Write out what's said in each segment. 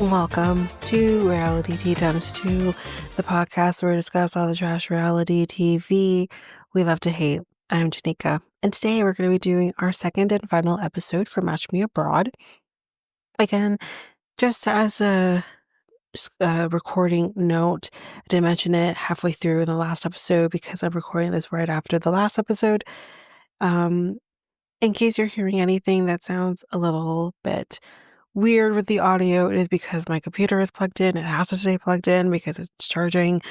Welcome to Reality Tea Times 2, the podcast where we discuss all the trash reality TV we love to hate. I'm Tanika, and today we're going to be doing our second and final episode for Match Me Abroad. Again, just as a recording note, I did mention it halfway through in the last episode because I'm recording this right after the last episode. In case you're hearing anything that sounds a little bit weird with the audio, it is because my computer is plugged in. It has to stay plugged in because it's charging.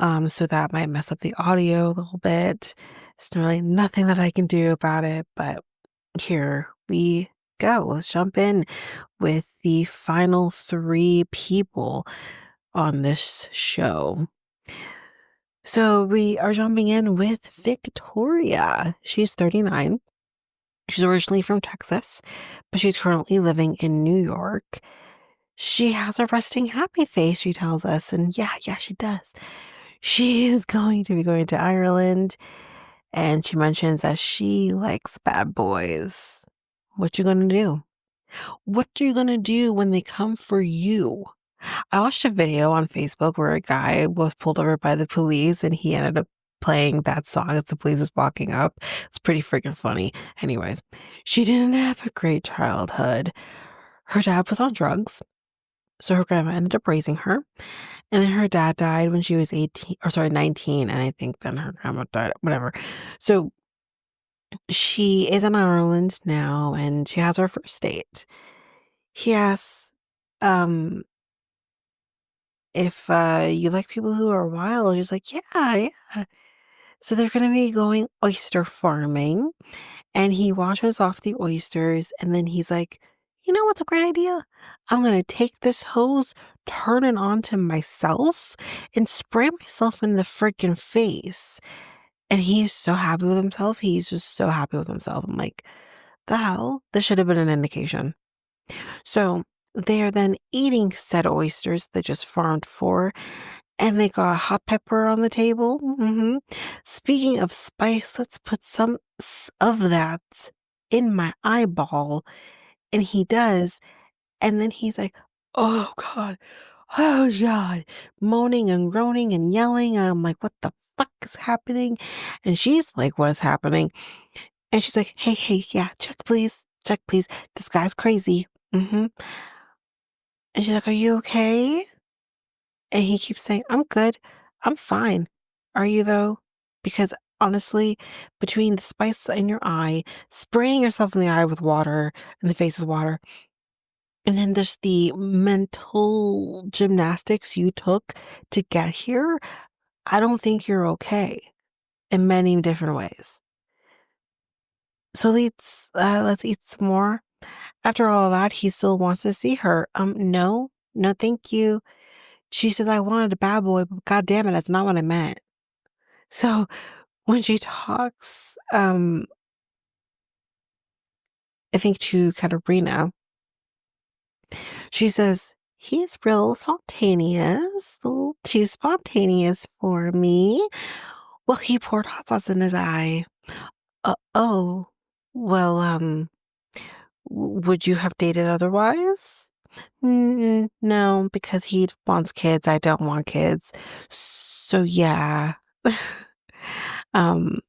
So that might mess up the audio a little bit. There's really nothing that I can do about it, but here we go. Let's jump in with the final three people on this show. So we are jumping in with Victoria. She's 39. She's originally from Texas, but she's currently living in New York. She has a resting happy face, she tells us, and yeah, she does. She is going to be going to Ireland, and she mentions that she likes bad boys. What you gonna do? What are you gonna do when they come for you? I watched a video on Facebook where a guy was pulled over by the police and he ended up playing that song as the police was walking up. It's pretty freaking funny. Anyways, she didn't have a great childhood. Her dad was on drugs, so her grandma ended up raising her. And then her dad died when she was 19, and I think then her grandma died, whatever. So she is in Ireland now, and she has her first date. He asks, if you like people who are wild. She's like, yeah. So they're gonna be going oyster farming, and he washes off the oysters, and then he's like, you know what's a great idea? I'm gonna take this hose, turn it on to myself, and spray myself in the freaking face. And he's so happy with himself. He's just so happy with himself. I'm like, the hell? This should have been an indication. So they are then eating said oysters they just farmed for, and they got hot pepper on the table. Speaking of spice, let's put some of that in my eyeball. And he does. And then he's like, oh God, oh God, moaning and groaning and yelling. I'm like, what the fuck is happening? And she's like, what is happening? And she's like, hey, yeah, check please. This guy's crazy. And she's like, are you okay? And he keeps saying, I'm good. I'm fine. Are you though? Because honestly, between the spice in your eye, spraying yourself in the eye with water, in the face with water, and then there's the mental gymnastics you took to get here, I don't think you're okay in many different ways. So let's eat some more. After all of that, he still wants to see her. No, thank you. She said I wanted a bad boy, but God damn it, that's not what I meant. So when she talks, I think to Katerina, she says, he's real spontaneous, a little too spontaneous for me. Well, he poured hot sauce in his eye. Oh, well, would you have dated otherwise? No, because he wants kids. I don't want kids. So yeah. um,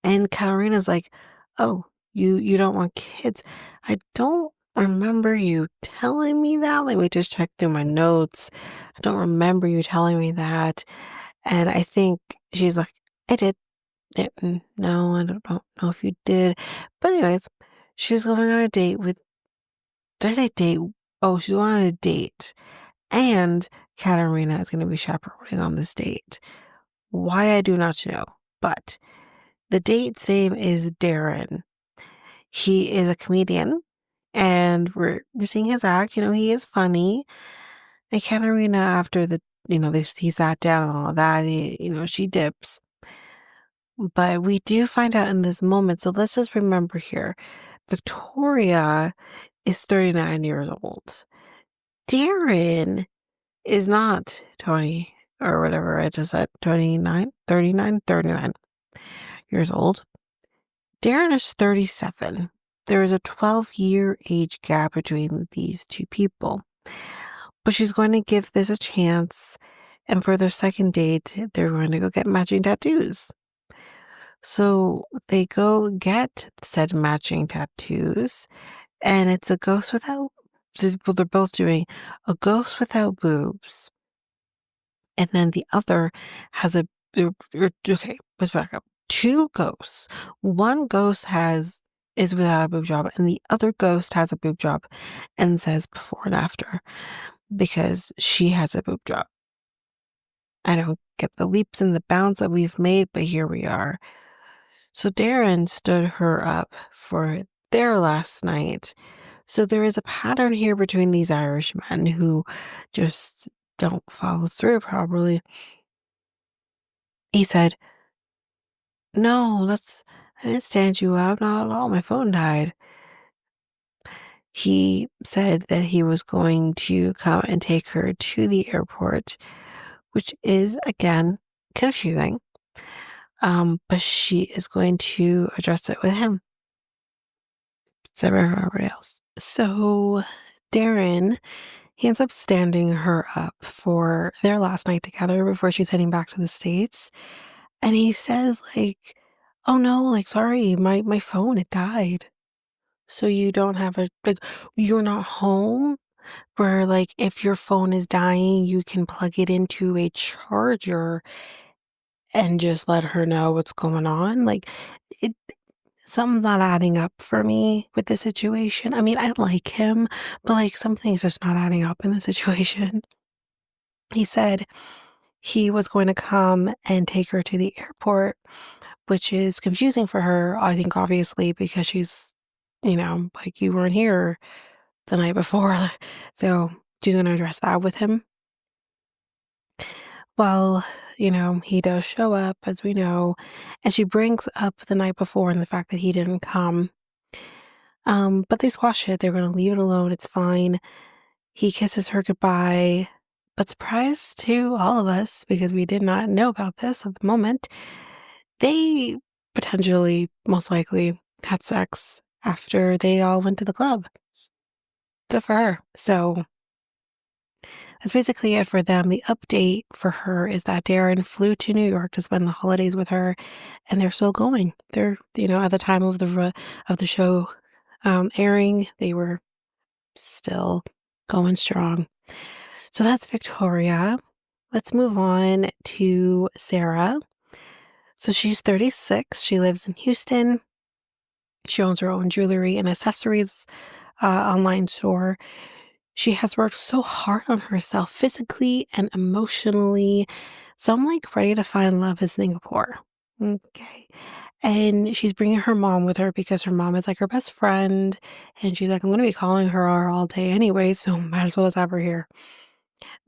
and Katerina's like, oh, you don't want kids. I don't remember you telling me that. Let me just check through my notes. I don't remember you telling me that. And I think she's like, I did. No, I don't know if you did. But anyways, she's going on a date with, did I say date? Oh, she's going on a date. And Katerina is going to be chaperoning on this date. Why, I do not know. But the date's name is Darren. He is a comedian, and we're seeing his act. He is funny. And Katerina, after he sat down and all that, she dips. But we do find out in this moment, so let's just remember here, Victoria is 39 years old. Darren is not 20 or whatever I just said, 39 years old. Darren is 37. there is a 12-year age gap between these two people. But she's going to give this a chance, and for their second date, they're going to go get matching tattoos. So they go get said matching tattoos, and it's a ghost without, well, they're both doing a ghost without boobs, and then the other has a, okay, let's back up. Two ghosts. One ghost is without a boob job, and the other ghost has a boob job and says before and after because she has a boob job. I don't get the leaps and the bounds that we've made, but here we are. So Darren stood her up for their last night. So there is a pattern here between these Irish men who just don't follow through properly. He said, "No, I didn't stand you up, not at all. My phone died." He said that he was going to come and take her to the airport, which is, again, confusing. But she is going to address it with him, separate from everybody else. So Darren, he ends up standing her up for their last night together before she's heading back to the States. And he says, like, "Oh no, like, sorry, my phone, it died. So you don't have you're not home where, like, if your phone is dying, you can plug it into a charger and just let her know what's going on." Like, it something's not adding up for me with the situation. I mean, I like him, but, like, something's just not adding up in the situation. He said he was going to come and take her to the airport, which is confusing for her, I think, obviously, because she's, like, "You weren't here the night before." So she's gonna address that with him. Well, he does show up, as we know, and she brings up the night before and the fact that he didn't come. But they squash it. They're gonna leave it alone. It's fine. He kisses her goodbye. But surprise to all of us, because we did not know about this at the moment, they potentially, most likely, had sex after they all went to the club. Good for her. So that's basically it for them. The update for her is that Darren flew to New York to spend the holidays with her, and they're still going. They're, at the time of the show airing, they were still going strong. So that's Victoria. Let's move on to Sarah. So she's 36. She lives in Houston. She owns her own jewelry and accessories online store. She has worked so hard on herself physically and emotionally. So I'm like ready to find love in Singapore. Okay. And she's bringing her mom with her because her mom is like her best friend. And she's like, "I'm going to be calling her all day anyway, so might as well just have her here."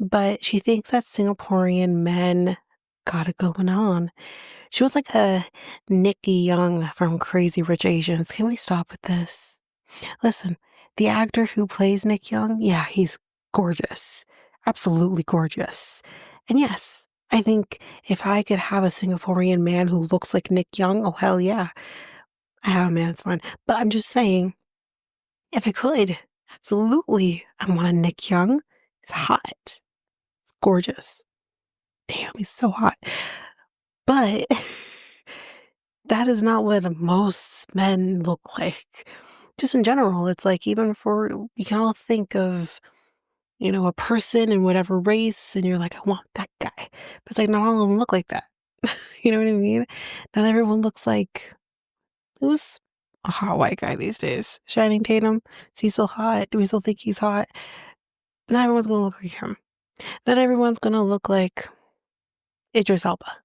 But she thinks that Singaporean men got it going on. She was like a Nicky Young from Crazy Rich Asians. Can we stop with this? Listen, the actor who plays Nick Young, yeah, he's gorgeous. Absolutely gorgeous. And yes, I think if I could have a Singaporean man who looks like Nick Young, oh hell yeah. I have a man, it's fine. But I'm just saying, if I could, absolutely, I want a Nick Young. He's hot. It's gorgeous. Damn, he's so hot. But that is not what most men look like. Just in general, it's like even for we can all think of, a person in whatever race, and you're like, "I want that guy." But it's like not all of them look like that. You know what I mean? Not everyone looks like who's a hot white guy these days? Channing Tatum? Is he still hot? Do we still think he's hot? Not everyone's gonna look like him. Not everyone's gonna look like Idris Elba.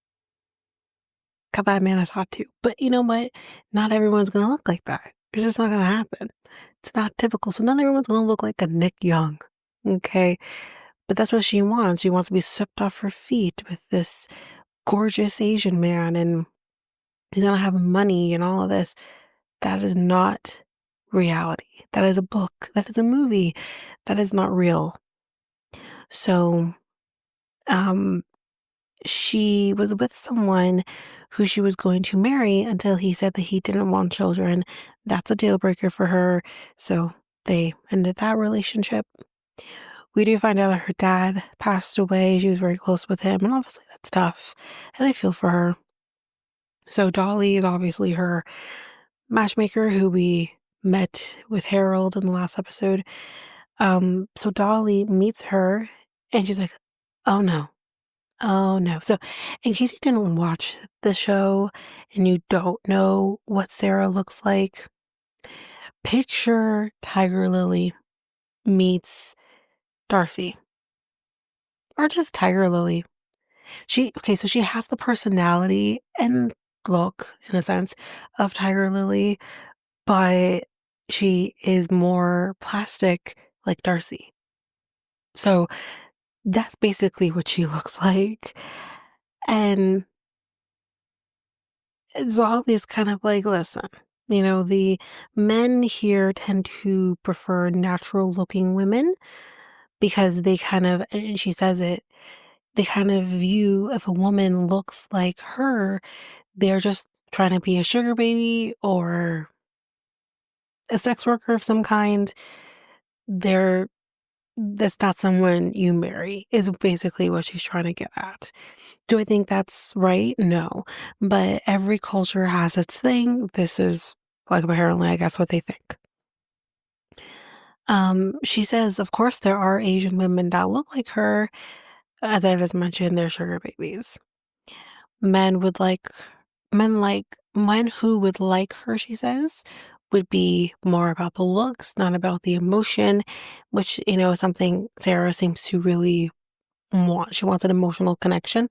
'Cause that man is hot too. But you know what? Not everyone's gonna look like that. It's just not gonna happen. It's not typical. So not everyone's gonna look like a Nick Young. Okay? But that's what she wants. She wants to be swept off her feet with this gorgeous Asian man, and he's gonna have money and all of this. That is not reality. That is a book. That is a movie. That is not real. So, um, she was with someone who she was going to marry until he said that he didn't want children. That's a deal breaker for her. So they ended that relationship. We do find out that her dad passed away. She was very close with him, and obviously that's tough. And I feel for her. So Dolly is obviously her matchmaker who we met with Harold in the last episode. So Dolly meets her and she's like, oh no, oh no. So in case you didn't watch the show and you don't know what Sarah looks like, picture Tiger Lily meets Darcy or just Tiger Lily. So she has the personality and look, in a sense, of Tiger Lily, but she is more plastic like Darcy. So that's basically what she looks like. And Zolly is kind of like, listen, the men here tend to prefer natural looking women because they kind of, and she says it, they kind of view if a woman looks like her, they're just trying to be a sugar baby or a sex worker of some kind. They're That's not someone you marry, is basically what she's trying to get at. Do I think that's right? No. But every culture has its thing. This is, like, apparently, I guess, what they think. She says, of course, there are Asian women that look like her. As I just mentioned, they're sugar babies. Men would like, men who would like her, she says, would be more about the looks, not about the emotion, which, is something Sarah seems to really want. She wants an emotional connection.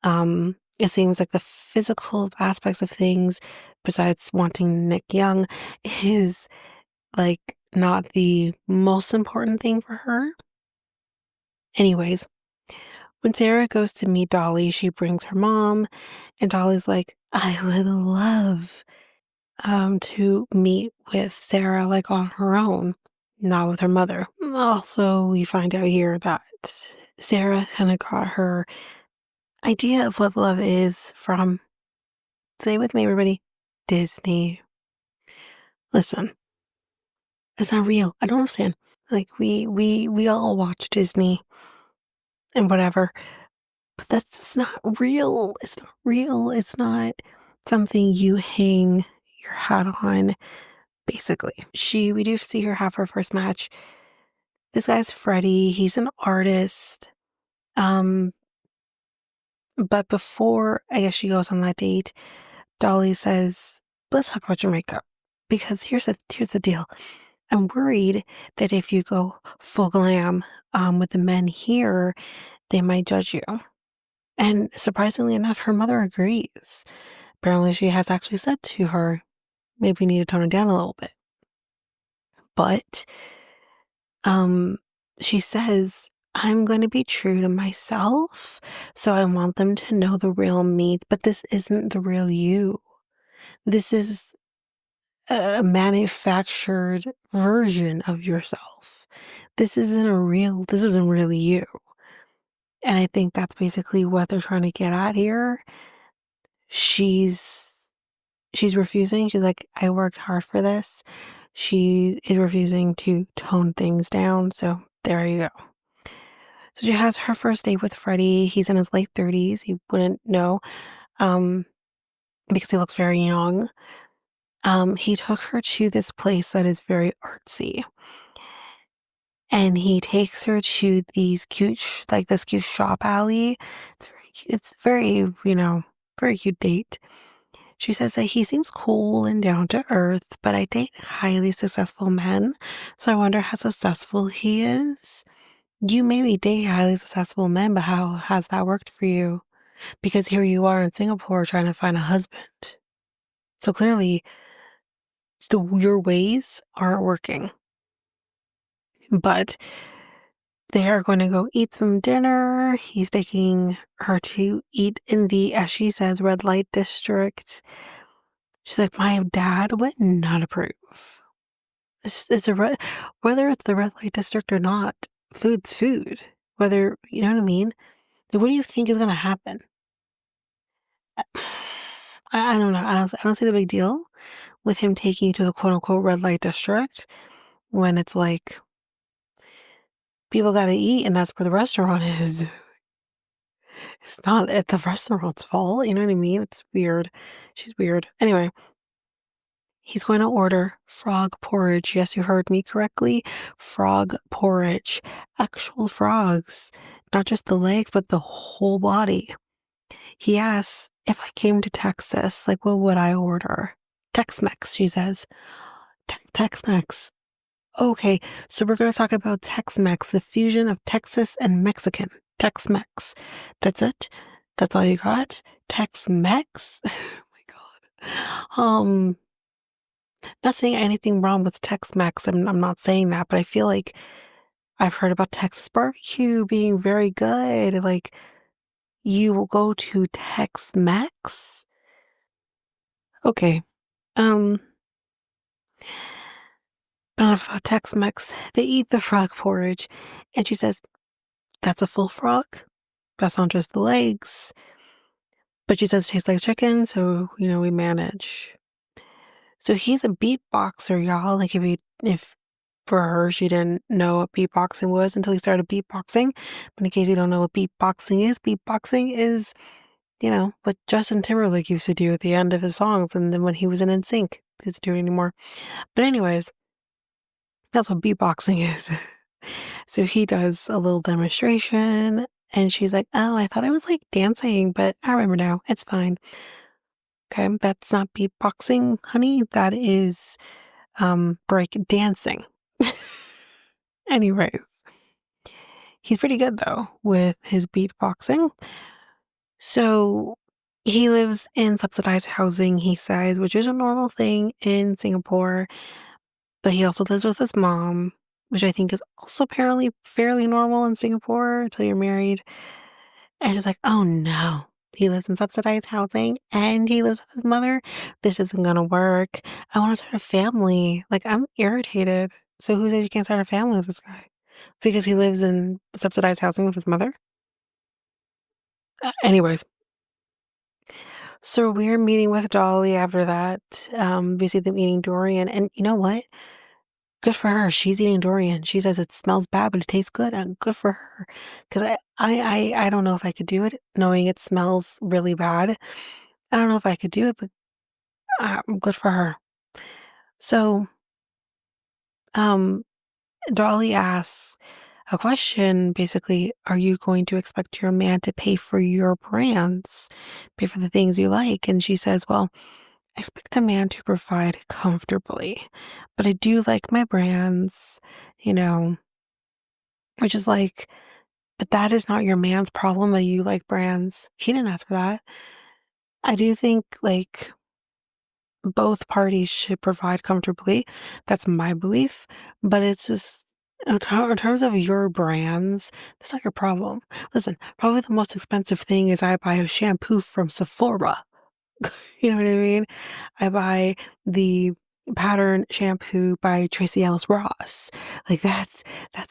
It seems like the physical aspects of things, besides wanting Nick Young, is like not the most important thing for her. Anyways, when Sarah goes to meet Dolly, she brings her mom, and Dolly's like, I would love to meet with Sarah like on her own, not with her mother. Also, we find out here that Sarah kind of got her idea of what love is from, say with me, everybody, Disney. Listen, it's not real. I don't understand. Like we all watch Disney and whatever, but that's just not real. It's not real. It's not something you hang your hat on. Basically, we do see her have her first match. This guy's Freddie. He's an artist. Um, but before I guess she goes on that date, Dolly says, "Let's talk about your makeup because here's the deal. I'm worried that if you go full glam with the men here, they might judge you." And surprisingly enough, her mother agrees. Apparently, she has actually said to her, maybe you need to tone it down a little bit. But um, she says, I'm going to be true to myself. So I want them to know the real me, but this isn't the real you. This is a manufactured version of yourself. This isn't really you. And I think that's basically what they're trying to get at here. She's refusing. She's like, I worked hard for this. She is refusing to tone things down. So there you go. So she has her first date with Freddie. He's in his late 30s. He wouldn't know um, because he looks very young. He took her to this place that is very artsy. And he takes her to this cute shop alley. It's very, very cute date. She says that he seems cool and down to earth, but I date highly successful men, so I wonder how successful he is. You maybe date highly successful men, but how has that worked for you? Because here you are in Singapore trying to find a husband. So clearly, your ways aren't working. But they are going to go eat some dinner. He's taking her to eat in the, as she says, red light district. She's like, my dad would not approve. Whether it's the red light district or not, food's food. Whether, you know what I mean? Like, what do you think is gonna happen? I don't know. I don't see the big deal with him taking you to the quote unquote red light district when it's like people gotta eat and that's where the restaurant is. It's not at the restaurant's fault. You know what I mean? It's weird. She's weird. Anyway, he's going to order frog porridge. Yes, you heard me correctly. Frog porridge. Actual frogs. Not just the legs, but the whole body. He asks, if I came to Texas, like, what would I order? Tex-Mex, she says. Tex-Mex. Okay, so we're going to talk about Tex-Mex, the fusion of Texas and Mexican. Tex-Mex. That's it? That's all you got? Tex-Mex? Oh my God. Not saying anything wrong with Tex-Mex. I'm not saying that, but I feel like I've heard about Texas barbecue being very good. Like, you will go to Tex-Mex? Okay. Um, enough about Tex-Mex. They eat the frog porridge, and she says, that's a full frog. That's not just the legs. But she says it tastes like chicken, so, we manage. So he's a beatboxer, y'all. Like, if for her, she didn't know what beatboxing was until he started beatboxing. But in case you don't know what beatboxing is, what Justin Timberlake used to do at the end of his songs, and then when he was in NSYNC, he doesn't do it anymore. But anyways, that's what beatboxing is. So he does a little demonstration, and she's like, "Oh, I thought I was like dancing, but I remember now. It's fine." Okay, that's not beatboxing, honey. That is break dancing. Anyways, he's pretty good though with his beatboxing. So he lives in subsidized housing, he says, which is a normal thing in Singapore, but he also lives with his mom, which I think is also apparently fairly normal in Singapore until you're married. And she's like, oh no, he lives in subsidized housing and he lives with his mother. This isn't gonna work. I want to start a family. Like, I'm irritated. So who says you can't start a family with this guy? Because he lives in subsidized housing with his mother? Anyways, so we're meeting with Dolly after that. We see them eating durian. And you know what? Good for her. She's eating durian. She says it smells bad, but it tastes good. And good for her. Because I don't know if I could do it, knowing it smells really bad. I don't know if I could do it, but good for her. So, um, Dolly asks a question, basically, are you going to expect your man to pay for your brands, pay for the things you like? And she says, well, I expect a man to provide comfortably, but I do like my brands, you know, which is like, but that is not your man's problem that you like brands. He didn't ask for that. I do think like both parties should provide comfortably. That's my belief. But it's just in terms of your brands, that's not your problem. Listen, probably the most expensive thing is I buy a shampoo from Sephora. You know what I mean? I buy the pattern shampoo by Tracy Ellis Ross. Like, that's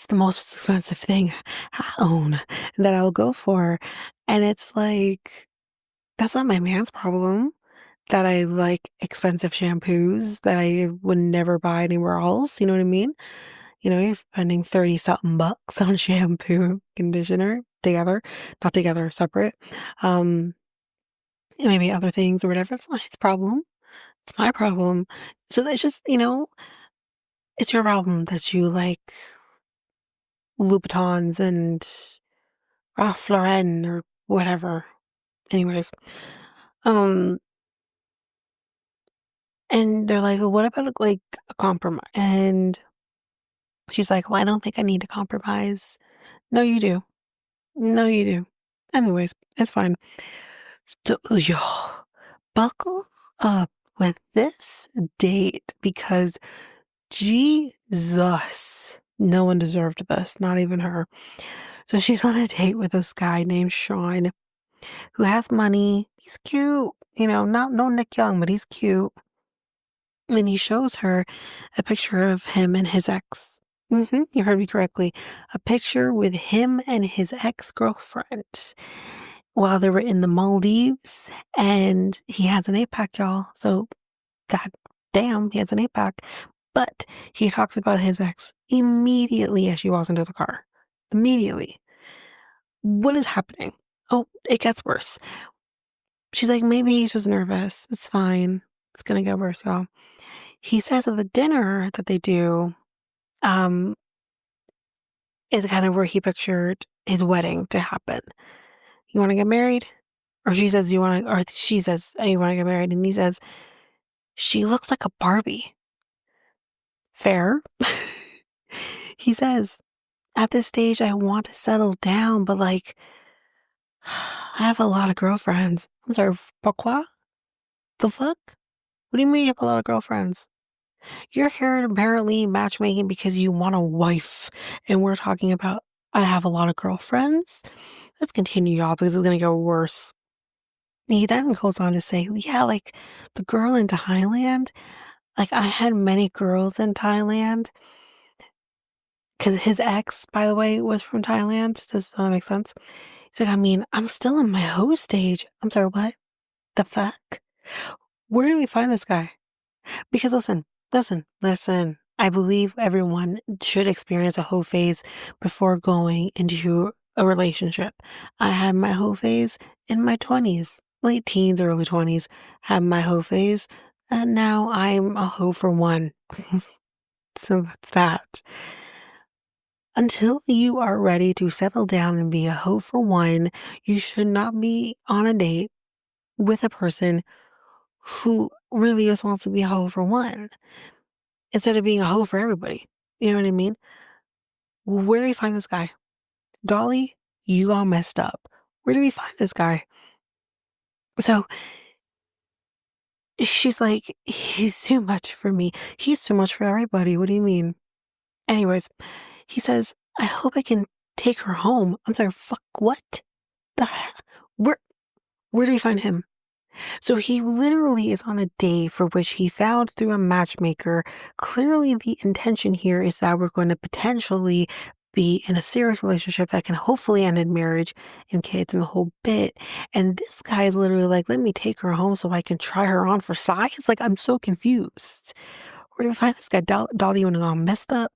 the most expensive thing I own that I'll go for. And it's like, that's not my man's problem that I like expensive shampoos that I would never buy anywhere else. You know what I mean? You're spending 30 something bucks on shampoo, conditioner together, not together, separate. Um, and maybe other things or whatever. It's not his problem. It's my problem. So that's just, it's your problem that you like Louboutins and Ralph Lauren or whatever. Anyways, um, and they're like, well, what about like a compromise? And she's like, well, I don't think I need to compromise. No, you do. No, you do. Anyways, it's fine. So, yo, buckle up with this date because Jesus, no one deserved this, not even her. So she's on a date with this guy named Sean who has money. He's cute, not no Nick Young, but he's cute. And he shows her a picture of him and his ex. You heard me correctly. A picture with him and his ex-girlfriend while they were in the Maldives, and he has an eight-pack, y'all. So, god damn, he has an eight-pack. But he talks about his ex immediately as she walks into the car. Immediately. What is happening? Oh, it gets worse. She's like, maybe he's just nervous. It's fine. It's gonna get worse, y'all. He says at the dinner that they do, um, is kind of where he pictured his wedding to happen. You want to get married? Or she says, you want to, or she says, "Oh, you want to get married?" And he says, she looks like a Barbie. Fair. He says, at this stage, I want to settle down, but like, I have a lot of girlfriends. I'm sorry, pourquoi? The fuck? What do you mean you have a lot of girlfriends? You're here apparently matchmaking because you want a wife. And we're talking about, I have a lot of girlfriends. Let's continue, y'all, because it's going to get worse. He then goes on to say, yeah, like the girl in Thailand, like I had many girls in Thailand because his ex, by the way, was from Thailand. Does that make sense? He's like, I mean, I'm still in my hoe stage. I'm sorry, what? The fuck? Where do we find this guy? Because listen. I believe everyone should experience a hoe phase before going into a relationship. I had my hoe phase in my 20s, late teens, early 20s, had my hoe phase, and now I'm a hoe for one. So that's that. Until you are ready to settle down and be a hoe for one, you should not be on a date with a person who really just wants to be a hoe for one instead of being a hoe for everybody. You know what I mean? Where do we find this guy? Dolly, you all messed up. Where do we find this guy? So she's like, he's too much for me. He's too much for everybody. What do you mean? Anyways, he says, I hope I can take her home. I'm sorry, fuck what? The hell? Where where do we find him? So he literally is on a date for which he found through a matchmaker. Clearly, the intention here is that we're going to potentially be in a serious relationship that can hopefully end in marriage and kids and the whole bit. And this guy is literally like, let me take her home so I can try her on for size. Like, I'm so confused. Where do we find this guy? Dolly, you want to go messed up?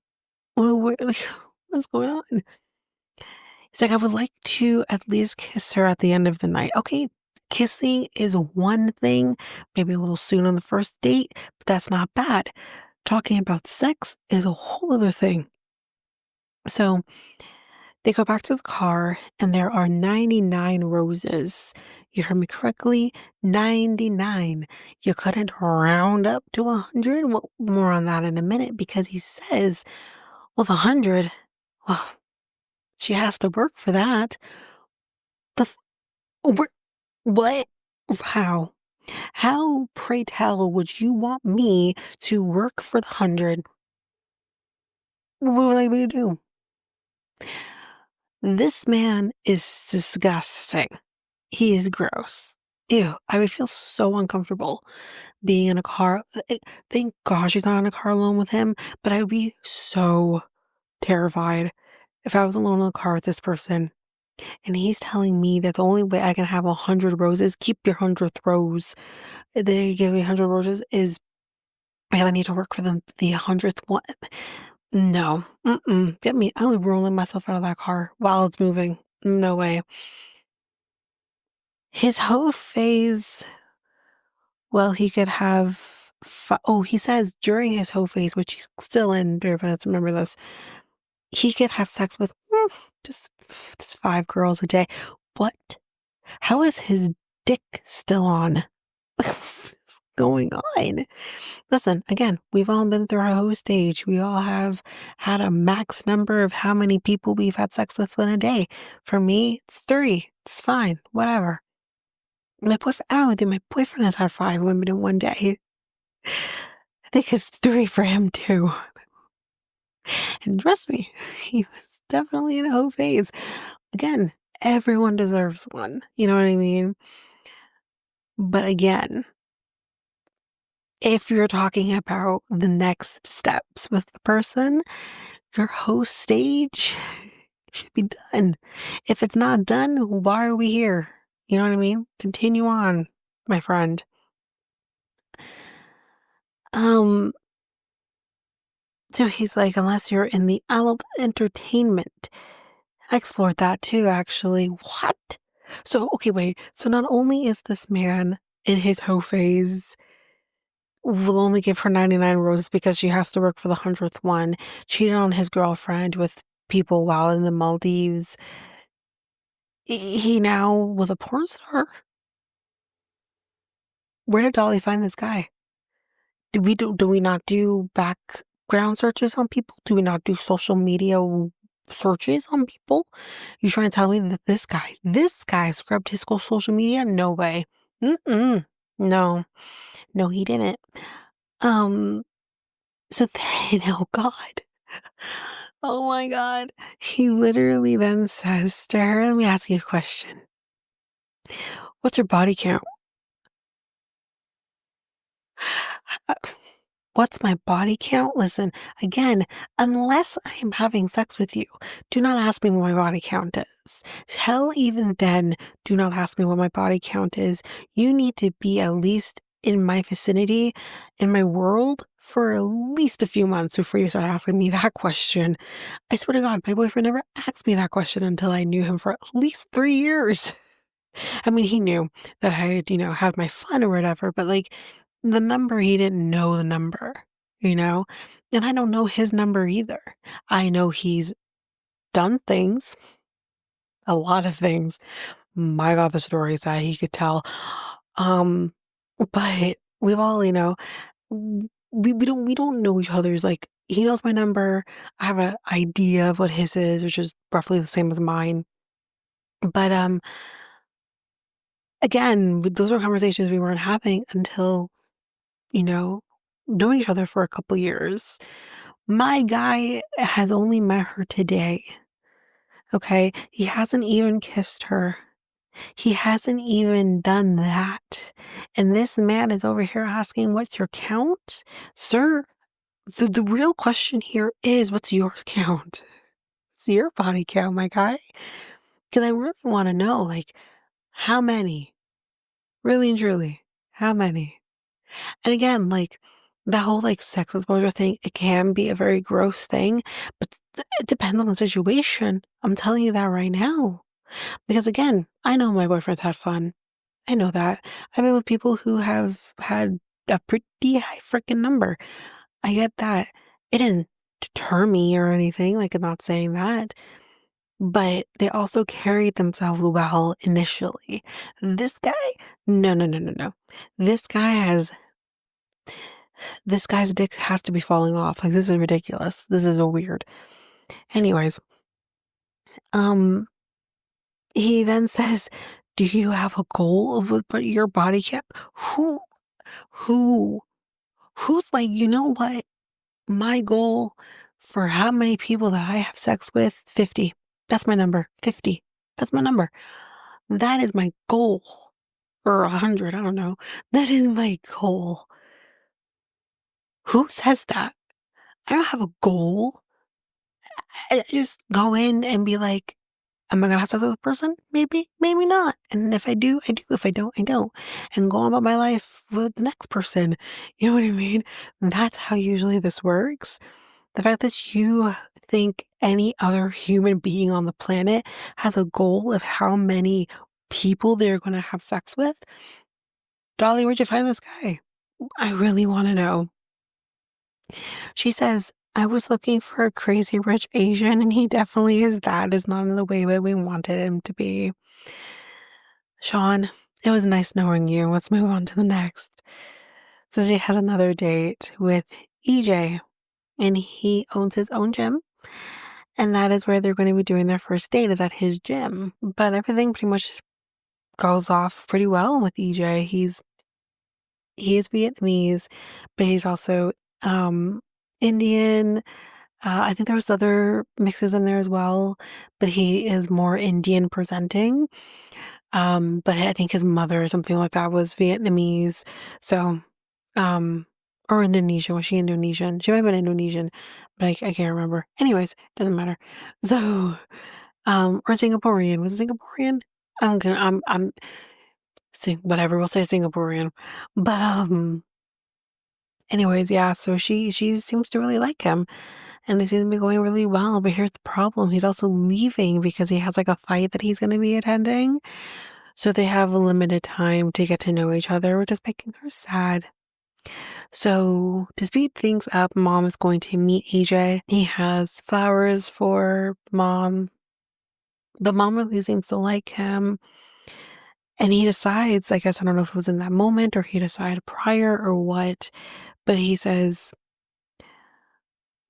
Like, what's going on? He's like, I would like to at least kiss her at the end of the night. Okay, kissing is one thing, maybe a little soon on the first date, but that's not bad. Talking about sex is a whole other thing. So they go back to the car, and there are 99 roses. You heard me correctly, 99. You couldn't round up to 100? Well, more on that in a minute because he says, well, the 100, well, she has to work for that. The where what? How? How, pray tell, would you want me to work for the 100? What would I be to do? This man is disgusting. He is gross. Ew, I would feel so uncomfortable being in a car. Thank God she's not in a car alone with him, but I would be so terrified if I was alone in a car with this person and he's telling me that the only way I can have 100 roses, keep your 100th rose, they give me 100 roses, is I need to work for them the 100th one. No, get me. I am rolling myself out of that car while it's moving. No way. His whole phase, well, he could have. Oh, he says during his whole phase, which he's still in. Let's remember this. He could have sex with just 5 girls a day. What? How is his dick still on? What is going on? Listen, again, we've all been through our whole stage. We all have had a max number of how many people we've had sex with in a day. For me, it's 3. It's fine. Whatever. My boyfriend, I don't think my boyfriend has had 5 women in one day. I think it's 3 for him too. And trust me, he was definitely in a whole phase. Again, everyone deserves one. You know what I mean? But again, if you're talking about the next steps with the person, Your host stage should be done. If it's not done, why are we here? You know what I mean? Continue on, my friend. Um, so he's like, unless you're in the adult entertainment. I explored that too, actually. What? So, okay, wait. So not only is this man in his hoe phase will only give her 99 roses because she has to work for the 100th one, cheated on his girlfriend with people while in the Maldives. He now was a porn star. Where did Dolly find this guy? Do we not do background searches on people? Do we not do social media searches on people? You trying to tell me that this guy scrubbed his school social media? No way. Mm-mm. No. No, he didn't. Um, so then, oh God. Oh my God. He literally then says to her, let me ask you a question. What's her body count? Uh, What's my body count? Listen, again, unless I am having sex with you, do not ask me what my body count is. Hell, even then, do not ask me what my body count is. You need to be at least in my vicinity, in my world, for at least a few months before you start asking me that question. I swear to God, my boyfriend never asked me that question until I knew him for at least 3 years. I mean, he knew that I had my fun or whatever, but like the number, he didn't know the number, you know? And I don't know his number either. I know he's done things, a lot of things. My God, the stories that he could tell. Um, but we've all, we don't know each other's like he knows my number. I have an idea of what his is, which is roughly the same as mine. But again, those were conversations we weren't having until you know, knowing each other for a couple years. My guy has only met her today, okay? He hasn't even kissed her. He hasn't even done that. And this man is over here asking, what's your count? Sir, the real question here is, what's your count? It's your body count, my guy. Because I really want to know, like, how many? Really and truly, how many? And again, like that whole like sex exposure thing, it can be a very gross thing, but it depends on the situation. I'm telling you that right now. Because again, I know my boyfriend's had fun. I know that. I've been with people who have had a pretty high freaking number. I get that. It didn't deter me or anything. Like, I'm not saying that. But they also carried themselves well initially. This guy, no, no, no, no, no. This guy has This guy's dick has to be falling off. Like, this is ridiculous. This is so weird. Anyways, um, he then says, "Do you have a goal of what your body count?" Who, who, who's like, you know what? My goal for how many people that I have sex with, 50. That's my number. 50. That's my number. That is my goal. Or 100, I don't know. That is my goal. Who says that? I don't have a goal. I just go in and be like, am I gonna have sex with a person? Maybe, maybe not. And if I do, I do. If I don't, I don't. And go on about my life with the next person. You know what I mean? That's how usually this works. The fact that you think any other human being on the planet has a goal of how many people they're gonna have sex with. Dolly, where'd you find this guy? I really wanna know. She says, I was looking for a crazy rich Asian, and he definitely is that. Is not in the way that we wanted him to be. Sean, it was nice knowing you. Let's move on to the next. So she has another date with EJ, and he owns his own gym. And that is where they're going to be doing their first date, is at his gym. But everything pretty much goes off pretty well with EJ. He is Vietnamese, but he's also Indian. I think there was other mixes in there as well, but he is more Indian presenting. But I think his mother or something like that was Vietnamese. So, um, or Indonesia. Was she Indonesian? She might have been Indonesian, but I can't remember. Anyways, doesn't matter. So, or Singaporean. Was it Singaporean? I'm whatever. We'll say Singaporean. But anyways, yeah. So she seems to really like him, and they seem to be going really well. But here's the problem: he's also leaving because he has like a fight that he's going to be attending. So they have a limited time to get to know each other, which is making her sad. So, to speed things up, mom is going to meet AJ. He has flowers for mom, but mom really seems to like him. And he decides, I guess, I don't know if it was in that moment or he decided prior or what, but he says,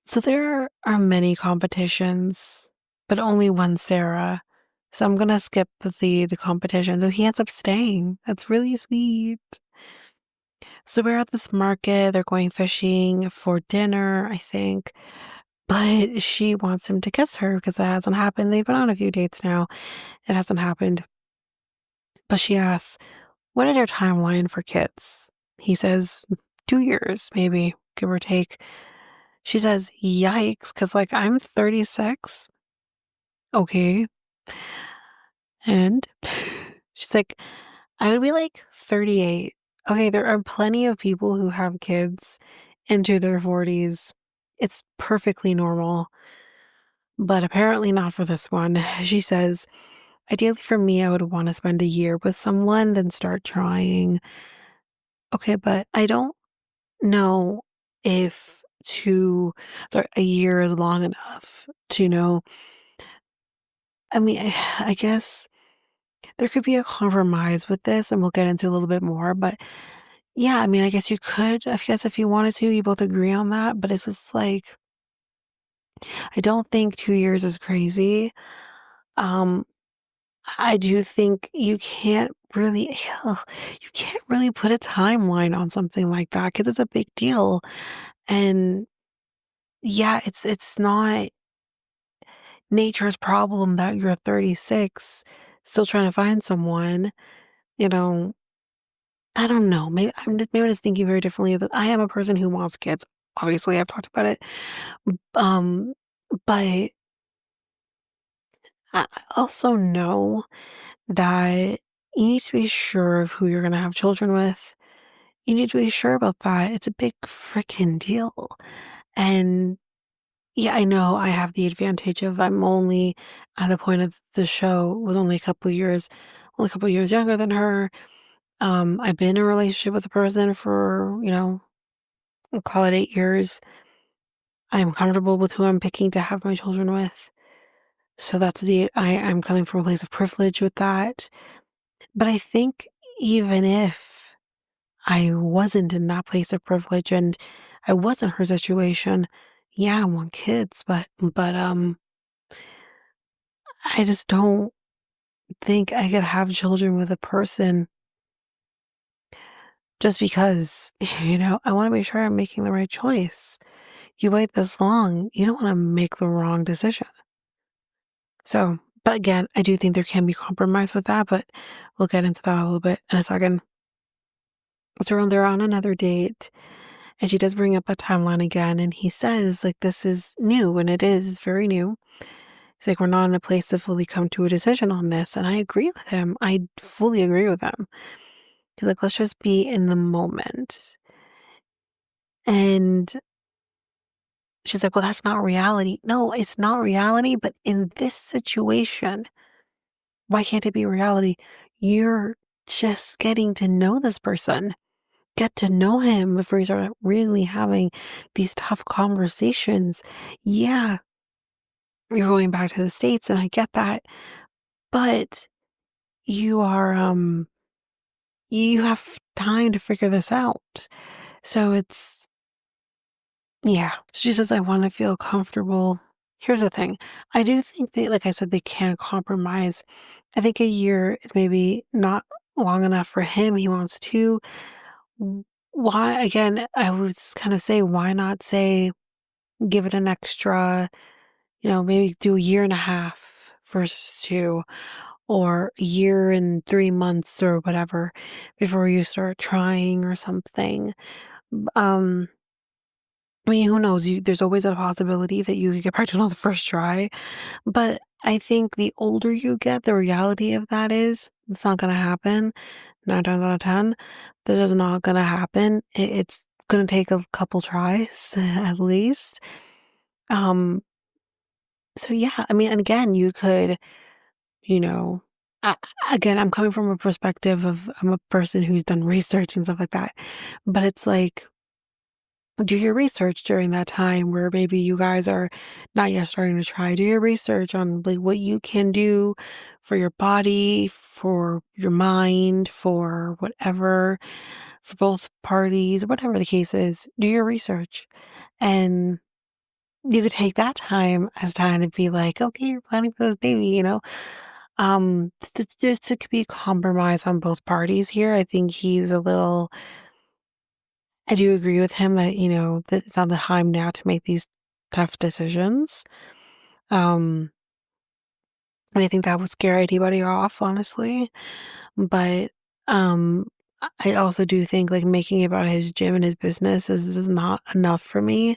so there are many competitions, but only one Sarah. So I'm gonna skip the competition. So he ends up staying. That's really sweet. So we're at this market. They're going fishing for dinner, I think. But she wants him to kiss her because that hasn't happened. They've been on a few dates now. It hasn't happened. But she asks, what is your timeline for kids? He says, 2 years, maybe, give or take. She says, yikes, because like I'm 36. Okay. And she's like, I would be like 38. Okay, there are plenty of people who have kids into their 40s. It's perfectly normal, but apparently not for this one. She says, ideally for me, I would want to spend a year with someone, then start trying. Okay, but I don't know if sorry, a year is long enough to know. I mean, I guess there could be a compromise with this, and we'll get into a little bit more. But yeah, I mean, I guess you could, I guess if you wanted to, you both agree on that. But it's just like, I don't think 2 years is crazy. Um, I do think you can't really, you can't really put a timeline on something like that because it's a big deal. And yeah, it's not nature's problem that you're 36 still trying to find someone, you know. I don't know. Maybe I'm just thinking very differently. That I am a person who wants kids. Obviously, I've talked about it. Um, but I also know that you need to be sure of who you're gonna have children with. You need to be sure about that. It's a big freaking deal. And yeah, I know I have the advantage of I'm only at the point of the show was only a couple years younger than her. I've been in a relationship with a person for, we'll call it 8 years. I'm comfortable with who I'm picking to have my children with. So I'm coming from a place of privilege with that. But I think even if I wasn't in that place of privilege and I wasn't her situation, yeah, I want kids, but I just don't think I could have children with a person just because, I want to make sure I'm making the right choice. You wait this long, you don't want to make the wrong decision. So, but again, I do think there can be compromise with that, but we'll get into that a little bit in a second. So they're on another date, and she does bring up a timeline again, and he says, like, this is new, and it is very new. He's like, we're not in a place to fully come to a decision on this. And I agree with him. I fully agree with him. He's like, let's just be in the moment. And she's like, well, that's not reality. No, it's not reality. But in this situation, why can't it be reality? You're just getting to know this person. Get to know him before you start really having these tough conversations. Yeah, you're going back to the States, and I get that. But you are, you have time to figure this out. So yeah. She says, I want to feel comfortable. Here's the thing. I do think that, like I said, they can compromise. I think a year is maybe not long enough for him. He wants two. Why, again, I was kind of say, why not say, give it an extra, maybe do a year and a half versus two, or a year and 3 months or whatever before you start trying or something. Um, I mean, who knows? There's always a possibility that you could get pregnant on the first try. But I think the older you get, the reality of that is it's not going to happen. 9 times out of 10, this is not going to happen. It's going to take a couple tries at least. Um, so yeah, I mean, and again, you could, you know, I, again, I'm coming from a perspective of I'm a person who's done research and stuff like that. But it's like, do your research during that time where maybe you guys are not yet starting to try. Do your research on like what you can do for your body, for your mind, for whatever, for both parties, whatever the case is. Do your research, and you could take that time as time to be like, okay, you're planning for this baby, you know. Just it could be a compromise on both parties here. I think he's a little I do agree with him that, that it's not the time now to make these tough decisions. Um, and I think that would scare anybody off, honestly. But um, I also do think like making it about his gym and his business is not enough for me.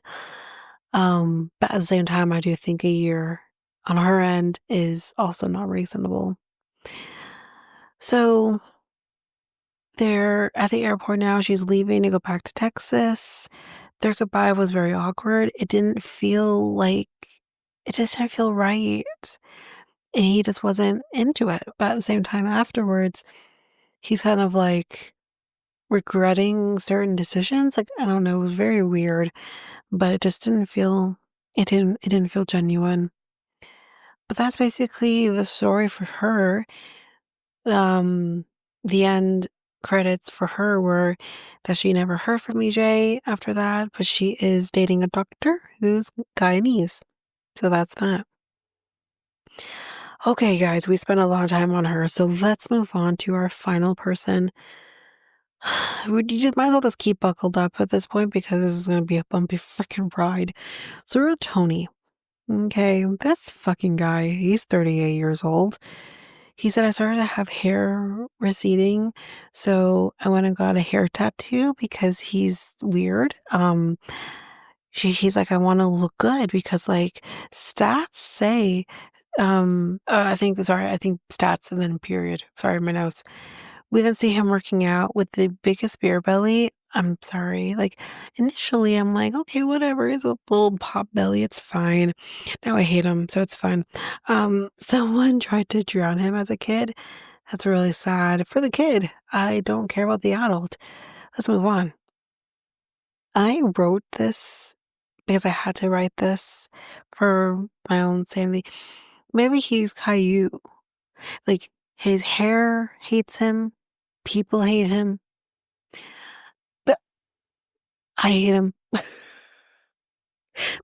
But at the same time, I do think a year on her end is also not reasonable. So they're at the airport now. She's leaving to go back to Texas. Their goodbye was very awkward. It just didn't feel right. And he just wasn't into it. But at the same time, afterwards, he's kind of like regretting certain decisions. Like, I don't know, it was very weird, but it didn't feel genuine. But that's basically the story for her. Um, the end credits for her were that she never heard from EJ after that, but she is dating a doctor who's Guyanese. So that's that. Okay, guys, we spent a lot of time on her, so let's move on to our final person. You just might as well just keep buckled up at this point because this is going to be a bumpy freaking ride. So we're Tony. Okay, this fucking guy, he's 38 years old. He said, I started to have hair receding, so I went and got a hair tattoo because he's weird. He's like, I want to look good because like stats say, I think stats and then period. Sorry, my notes. We then see him working out with the biggest beer belly. I'm sorry. Like initially I'm like, okay, whatever. It's a little pop belly. It's fine. Now I hate him, so it's fine. Someone tried to drown him as a kid. That's really sad for the kid. I don't care about the adult. Let's move on. I wrote this because I had to write this for my own sanity. Maybe he's Caillou. Like his hair hates him, people hate him, but I hate him.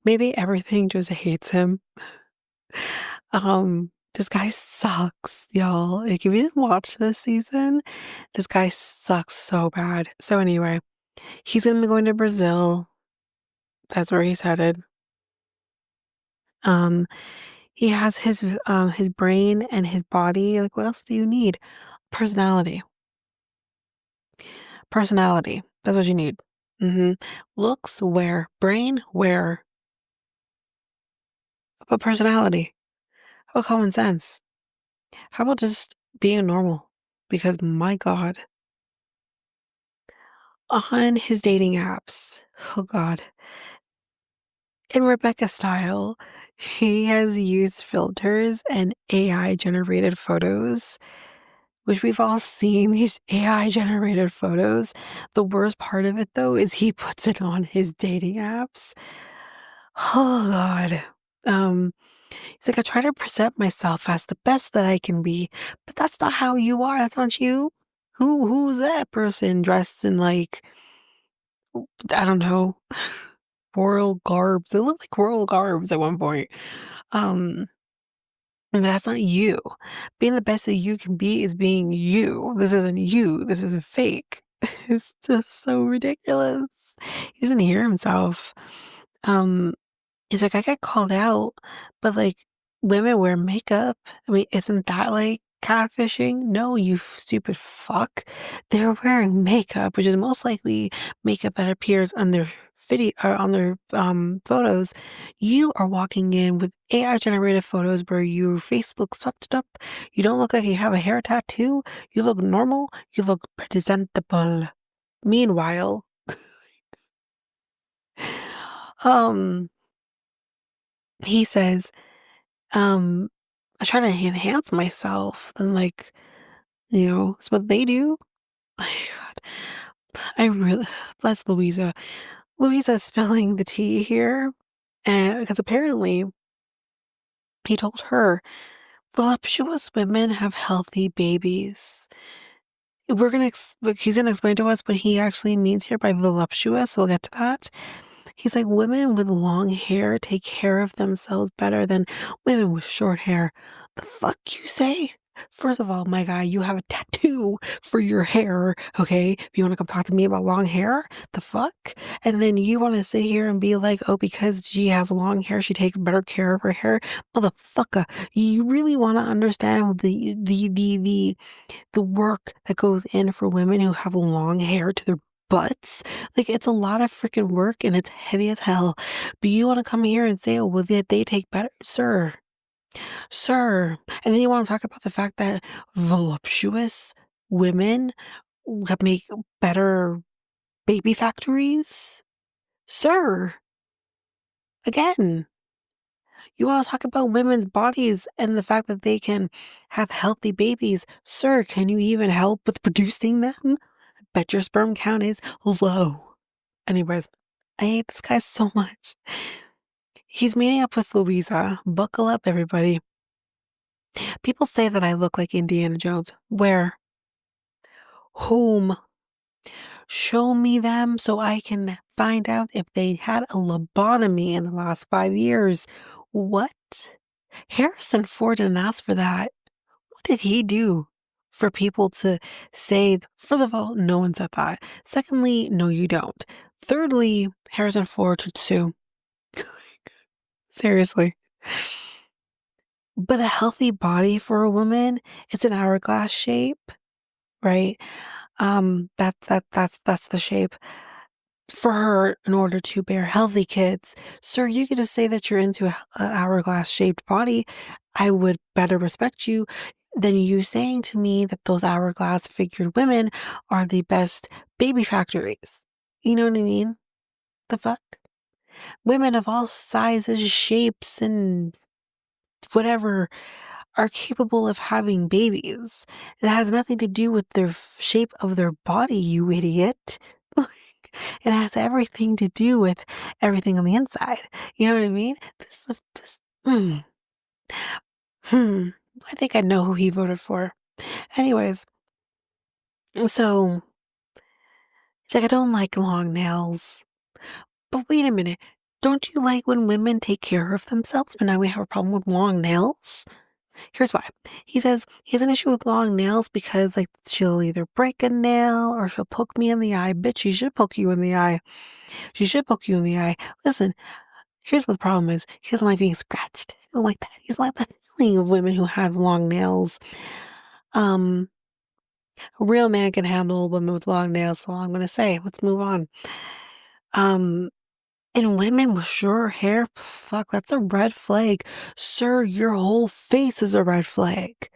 Maybe everything just hates him. This guy sucks, y'all. Like if you didn't watch this season, this guy sucks so bad. So anyway, he's gonna be going to Brazil. That's where he's headed. Um, he has his brain and his body. Like what else do you need? Personality. Personality. That's what you need. Looks where, brain where, but personality. How about common sense? How about just being normal? Because my God, on his dating apps, oh God, in Rebecca style, he has used filters and AI generated photos, which we've all seen these AI generated photos. The worst part of it though is he puts it on his dating apps. Oh God. Um, He's like, I try to present myself as the best that I can be, but that's not how you are. That's not you. Who's that person dressed in like I don't know royal garbs? It looked like royal garbs at one point. Um, and that's not you. Being the best that you can be is being you. This isn't you. This isn't fake. It's just so ridiculous. He doesn't hear himself. Um, He's like, I get called out, but like women wear makeup. I mean, isn't that like catfishing? No, you stupid fuck. They're wearing makeup, which is most likely makeup that appears on their video or on their photos. You are walking in with AI generated photos where your face looks touched up. You don't look like you have a hair tattoo. You look normal. You look presentable. Meanwhile, um, he says, um, I try to enhance myself. Then like, it's what they do. My God. I really bless Louisa. Louisa's spilling the tea here, and because apparently he told her voluptuous women have healthy babies. He's gonna explain to us what he actually means here by voluptuous. We'll get to that. He's like, women with long hair take care of themselves better than women with short hair. The fuck you say? First of all, my guy, you have a tattoo for your hair, okay? If you want to come talk to me about long hair, the fuck? And then you want to sit here and be like, oh, because she has long hair, she takes better care of her hair. Motherfucker, you really want to understand the work that goes in for women who have long hair to their butts. Like, it's a lot of freaking work and it's heavy as hell. But you want to come here and say, oh, well, they take better, sir, sir. And then you want to talk about the fact that voluptuous women make better baby factories, sir. Again, you want to talk about women's bodies and the fact that they can have healthy babies, sir. Can you even help with producing them? Bet your sperm count is low. Anyways, I hate this guy so much. He's meeting up with Louisa. Buckle up, everybody. People say that I look like Indiana Jones. Where? Whom? Show me them so I can find out if they had a lobotomy in the last 5 years. What? Harrison Ford didn't ask for that. What did he do for people to say, first of all, no one said that. Secondly, no, you don't. Thirdly, Harrison Ford should sue. Seriously. But a healthy body for a woman, it's an hourglass shape, right? That's the shape for her in order to bear healthy kids. Sir, you get to say that you're into an hourglass shaped body. I would better respect you than you saying to me that those hourglass figured women are the best baby factories. You know what I mean? The fuck? Women of all sizes, shapes, and whatever are capable of having babies. It has nothing to do with their shape of their body, you idiot. It has everything to do with everything on the inside. You know what I mean? Mm, hmm. I think I know who he voted for. Anyways, so it's like I don't like long nails. But wait a minute. Don't you like when women take care of themselves? But now we have a problem with long nails? Here's why. He says he has an issue with long nails because, like, she'll either break a nail or she'll poke me in the eye. Bitch, she should poke you in the eye. She should poke you in the eye. Listen, here's what the problem is. He doesn't like being scratched. He doesn't like that. He doesn't like the feeling of women who have long nails. Um, a real man can handle women with long nails, so I'm gonna say, let's move on. Um, And women with short hair, fuck, that's a red flag. Sir, your whole face is a red flag.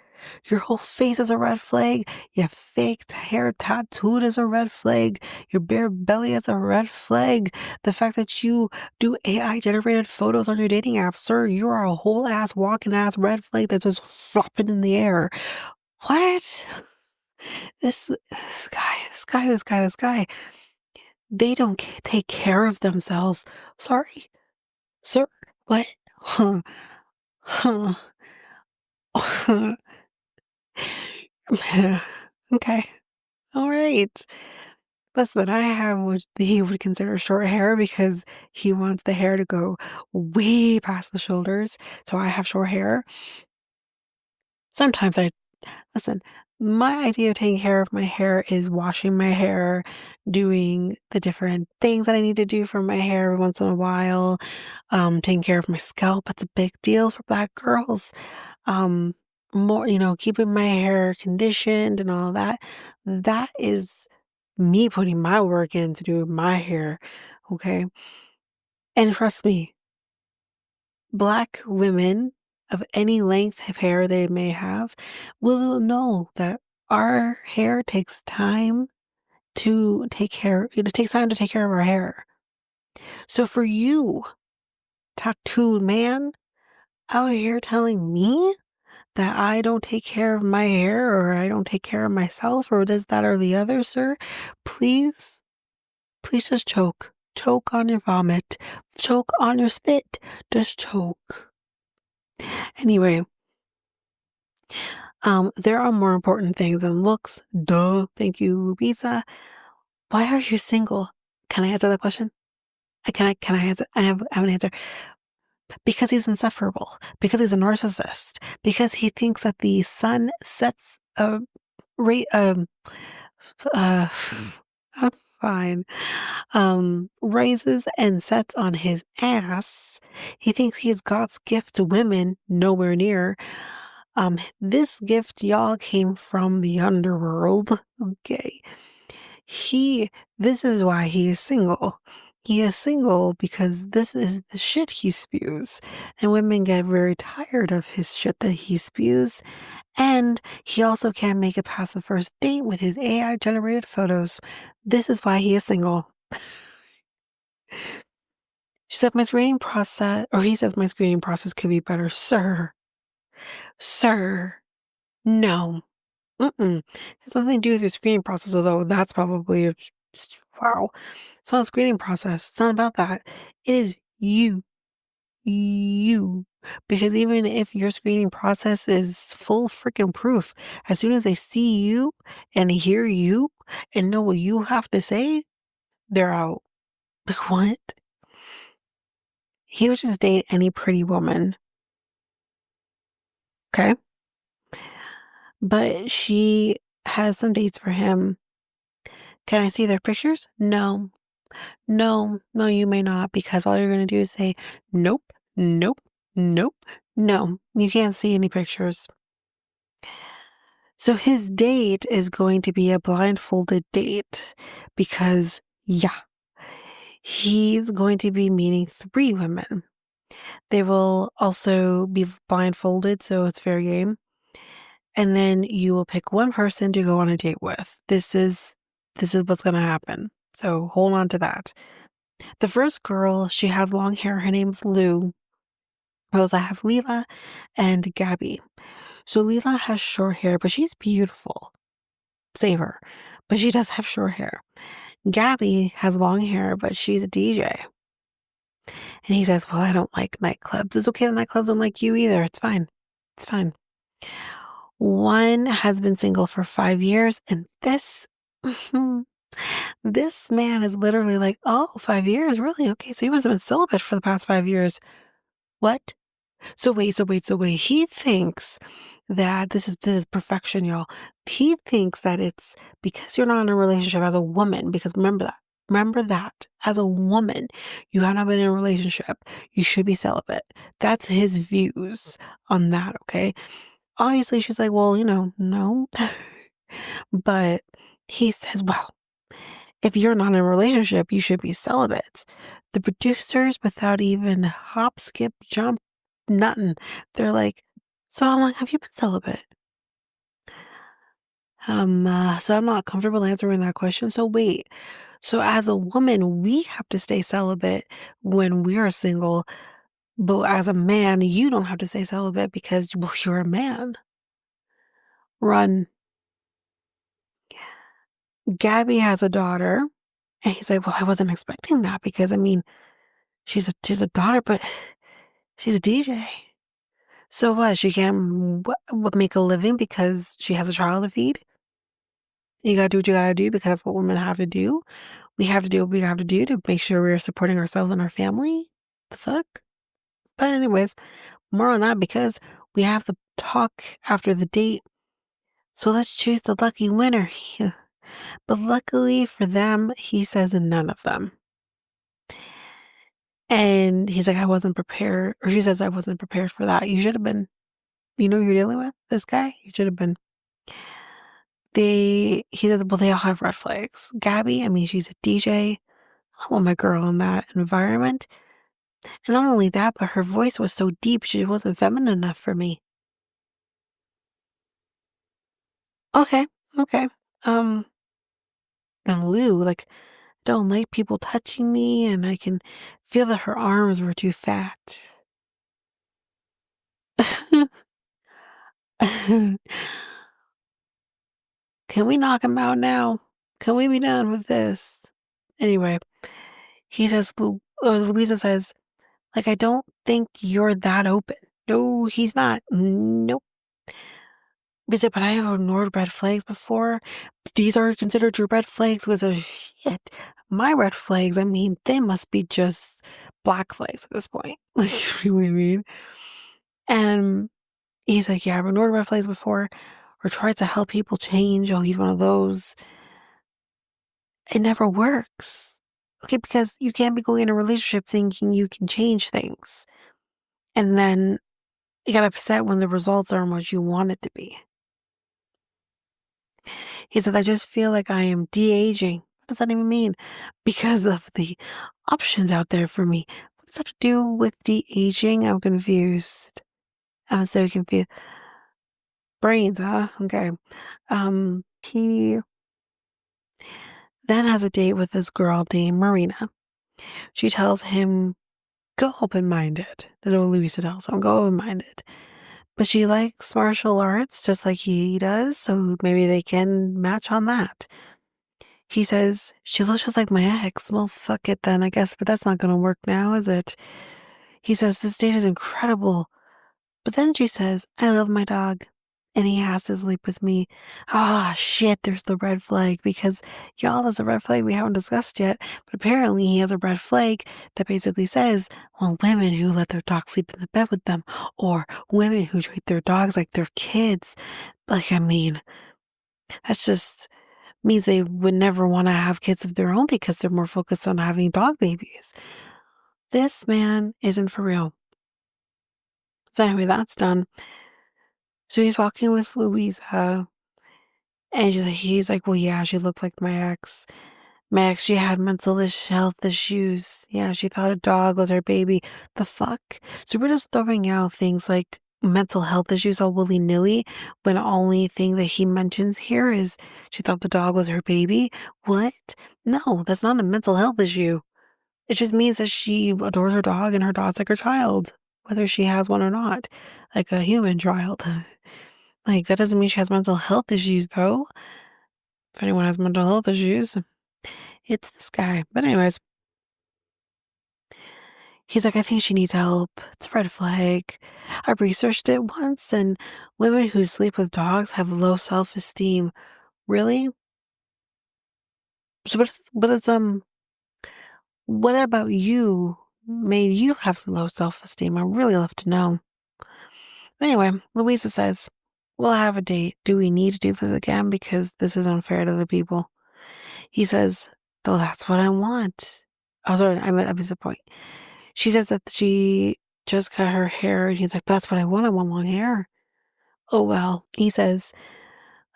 Your whole face is a red flag. Your fake hair tattooed is a red flag. Your bare belly is a red flag. The fact that you do AI generated photos on your dating app, sir, you are a whole ass walking ass red flag that's just flopping in the air. What? This guy. They don't take care of themselves. Sorry? Sir? What? Huh. Huh. Okay. All right. Listen, I have what he would consider short hair because he wants the hair to go way past the shoulders. So I have short hair. Sometimes listen, my idea of taking care of my hair is washing my hair, doing the different things that I need to do for my hair every once in a while, taking care of my scalp. That's a big deal for Black girls. Um, more, keeping my hair conditioned and all that. That is me putting my work in to do my hair, okay? And trust me, Black women of any length of hair they may have will know that our hair takes time to take care it takes time to take care of our hair. So for you, tattooed man, out here telling me that I don't take care of my hair or I don't take care of myself or this, that, or the other, sir, please, please just choke. Choke on your vomit. Choke on your spit. Just choke. Anyway, there are more important things than looks. Duh. Thank you, Louisa. Why are you single? Can I answer that question? Can I answer? I have an answer. Because he's insufferable. Because he's a narcissist. Because he thinks that the sun sets Ra uh, I'm fine. Rises and sets on his ass. He thinks he is God's gift to women, nowhere near. This gift, y'all, came from the underworld. Okay. This is why he is single. He is single because this is the shit he spews. And women get very tired of his shit that he spews. And he also can't make it past the first date with his AI generated photos. This is why he is single. She said, my screening process, or he says, my screening process could be better. Sir, no. Mm-mm. It's nothing to do with your screening process, although that's probably wow. It's not a screening process. It's not about that. It is you. Because even if your screening process is full freaking proof, as soon as they see you and hear you and know what you have to say, they're out. Like, what? He would just date any pretty woman. Okay. But she has some dates for him. Can I see their pictures? No. No, you may not, because all you're going to do is say, nope, nope, nope, no. You can't see any pictures. So his date is going to be a blindfolded date because, yeah, he's going to be meeting 3 women. They will also be blindfolded, so it's fair game. And then you will pick one person to go on a date with. This is what's going to happen. So hold on to that. The first girl, she has long hair. Her name's Lou. I have Leela and Gabby. So Leela has short hair, but she's beautiful. Save her. But she does have short hair. Gabby has long hair, but she's a DJ. And he says, well, I don't like nightclubs. It's okay, the nightclubs don't like you either. It's fine. It's fine. One has been single for 5 years, and this man is literally like, oh, 5 years? Really? Okay, so he must have been celibate for the past 5 years. What? So wait. He thinks that this is perfection, y'all. He thinks that it's because you're not in a relationship as a woman, because remember that as a woman, you have not been in a relationship, you should be celibate. That's his views on that, okay? Obviously, she's like, well, no. But he says, well, if you're not in a relationship, you should be celibate. The producers, without even hop, skip, jump, nothing, they're like, so how long have you been celibate? So I'm not comfortable answering that question. So wait, so as a woman, we have to stay celibate when we're single, but as a man, you don't have to stay celibate because, well, you're a man. Run. Gabby has a daughter, and he's like, well, I wasn't expecting that because I mean, she's a daughter, but she's a DJ. So what? She can't make a living because she has a child to feed? You gotta do what you gotta do because that's what women have to do. We have to do what we have to do to make sure we're supporting ourselves and our family. The fuck? But anyways, more on that because we have the talk after the date. So let's choose the lucky winner. But luckily for them, he says none of them. And he's like, I wasn't prepared. Or she says, I wasn't prepared for that. You should have been. You know who you're dealing with? This guy? You should have been. He said, well, they all have red flags. Gabby, I mean, she's a DJ. I want my girl in that environment. And not only that, but her voice was so deep, she wasn't feminine enough for me. Okay, okay. Um, and Lou, like, don't like people touching me, and I can feel that her arms were too fat. Can we knock him out now? Can we be done with this? Anyway, he says, Louisa says, like, I don't think you're that open. No, he's not. Nope. He said, but I have ignored red flags before. These are considered your red flags. Was a shit. My red flags, I mean, they must be just black flags at this point. Like, you know what I mean? And he's like, yeah, I've ignored red flags before or tried to help people change. Oh, he's one of those. It never works. Okay, because you can't be going in a relationship thinking you can change things. And then you get upset when the results aren't what you want it to be. He said, I just feel like I am de-aging. What does that even mean? Because of the options out there for me. What does that have to do with de-aging? I'm confused. I'm so confused. Brains, huh? Okay. He then has a date with this girl named Marina. She tells him, go open-minded. That's what Louisa tells him, go open-minded. But she likes martial arts just like he does, so maybe they can match on that. He says, she looks just like my ex. Well, fuck it then, I guess, but that's not gonna work now, is it? He says, this date is incredible. But then she says, I love my dog. And he has to sleep with me. Ah, shit, there's the red flag because y'all has a red flag we haven't discussed yet. But apparently he has a red flag that basically says, well, women who let their dog sleep in the bed with them or women who treat their dogs like their kids. Like, I mean, that's just means they would never want to have kids of their own because they're more focused on having dog babies. This man isn't for real. So anyway, that's done. So he's walking with Louisa, and he's like, well, yeah, she looked like my ex. My ex, she had health issues. Yeah, she thought a dog was her baby. The fuck? So we're just throwing out things like mental health issues all willy-nilly when the only thing that he mentions here is she thought the dog was her baby. What? No, that's not a mental health issue. It just means that she adores her dog and her dog's like her child, whether she has one or not, like a human child. Like, that doesn't mean she has mental health issues, though. If anyone has mental health issues, it's this guy. But anyways, he's like, I think she needs help. It's a red flag. I researched it once, and women who sleep with dogs have low self-esteem. Really? So what about you made you have low self-esteem? I really love to know. Anyway, Louisa says, we'll have a date. Do we need to do this again? Because this is unfair to the people. He says, though that's what I want. Oh, sorry, I missed the point. She says that she just cut her hair, and he's like, that's what I want. I want long hair. Oh, well. He says,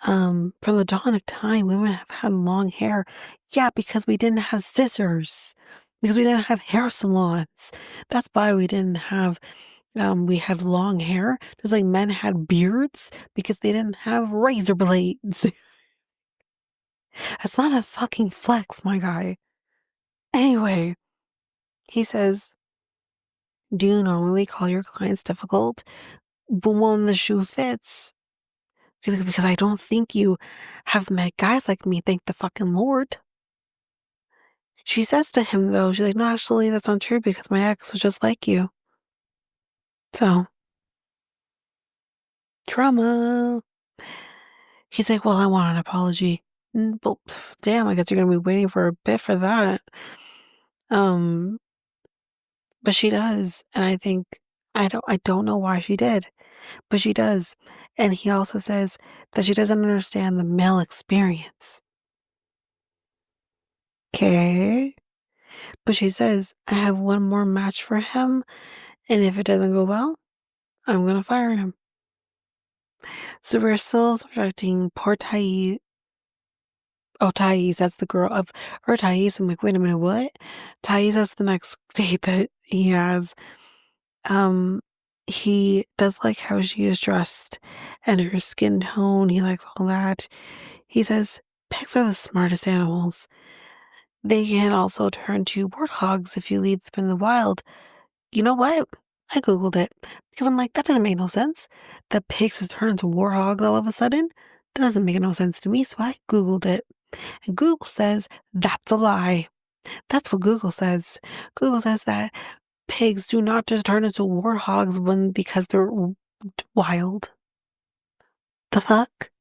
from the dawn of time, women have had long hair. Yeah, because we didn't have scissors. Because we didn't have hair salons. That's why we had long hair, just like men had beards because they didn't have razor blades. That's not a fucking flex, my guy. Anyway, he says, do you normally call your clients difficult? But when the shoe fits. Because I don't think you have met guys like me, thank the fucking Lord. She says to him, though, she's like, no, actually, that's not true because my ex was just like you. So, trauma. He's like, well, I want an apology. Well, damn, I guess you're gonna be waiting for a bit for that. Um, but she does, and I don't know why she did, but she does. And he also says that she doesn't understand the male experience. Okay. But she says, I have one more match for him, and if it doesn't go well, I'm gonna fire him. So we're still subjecting poor Thais. Oh, Thais, that's the girl of, or Thais. I'm like, wait a minute, what? Thais, that's the next date that he has. Um, he does like how she is dressed and her skin tone. He likes all that. He says pigs are the smartest animals. They can also turn to warthogs if you leave them in the wild. You know what? I Googled it because I'm like, that doesn't make no sense. The pigs just turn into warthogs all of a sudden. That doesn't make no sense to me. So I Googled it. And Google says that's a lie. That's what Google says. Google says that pigs do not just turn into warthogs when because they're wild. The fuck?